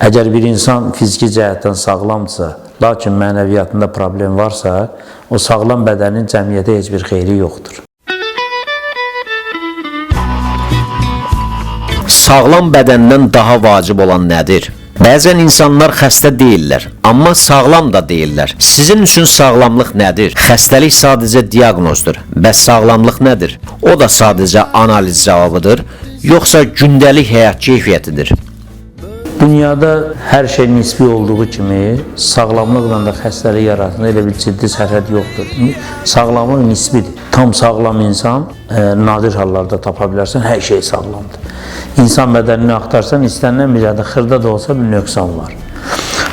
Əgər bir insan fiziki cəhətdən sağlamdırsa, lakin mənəviyyatında problem varsa, o sağlam bədənin cəmiyyətə heç bir xeyri yoxdur. Sağlam bədəndən daha vacib olan nədir? Bəzən insanlar xəstə deyirlər, amma sağlam da deyirlər. Sizin üçün sağlamlıq nədir? Xəstəlik sadəcə diaqnozdur. Bəs sağlamlıq nədir? O da sadəcə analiz cavabıdır, yoxsa gündəlik həyat keyfiyyətidir? Dünyada hər şey nisbi olduğu kimi, sağlamlıqla da xəstəlik yaratında elə bir ciddi sərhəd yoxdur. Sağlamlıq nisbidir. Tam sağlam insan nadir hallarda tapa bilərsən, hər şey sağlamdır. İnsan bədənini axtarsan, istənilən bir yerde xırda da olsa bir nöqsan var.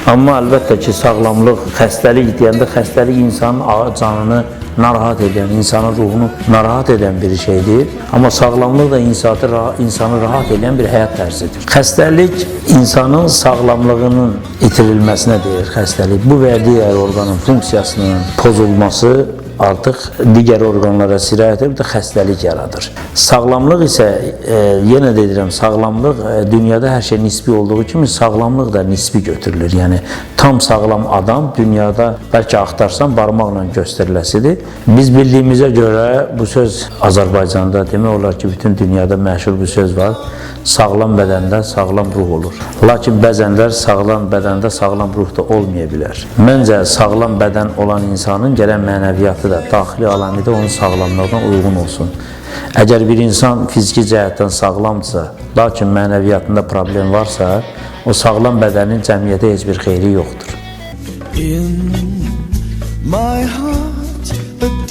Amma əlbəttə ki, sağlamlıq, xəstəlik deyəndə xəstəlik insanın canını narahat edən, insanın ruhunu narahat edən bir şeydir. Amma sağlamlıq da insanı rahat edən bir həyat tərzidir. Xəstəlik insanın sağlamlığının itirilməsinə deyir xəstəlik. Bu və digər orqanın funksiyasının pozulması artıq digər orqanlara sirayət edib də xəstəlik yaradır. Sağlamlıq isə, yenə də deyirəm, sağlamlıq dünyada hər şey nisbi olduğu kimi sağlamlıq da nisbi götürülür. Yəni tam sağlam adam dünyada bəlkə axtarsan barmaqla göstəriləsidir. Biz bildiyimizə görə bu söz Azərbaycanda demək olar ki, bütün dünyada məşhur bir söz var. Sağlam bədəndə sağlam ruh olur. Lakin bəzənlər sağlam bədəndə sağlam ruh da olmaya bilər. Məncə sağlam bədən olan insanın gələn mənəviyyatı da, daxili aləmi də onun sağlamlığına uyğun olsun. Əgər bir insan fiziki cəhətdən sağlamdırsa, lakin mənəviyyatında problem varsa, o sağlam bədənin cəmiyyətə heç bir xeyri yoxdur.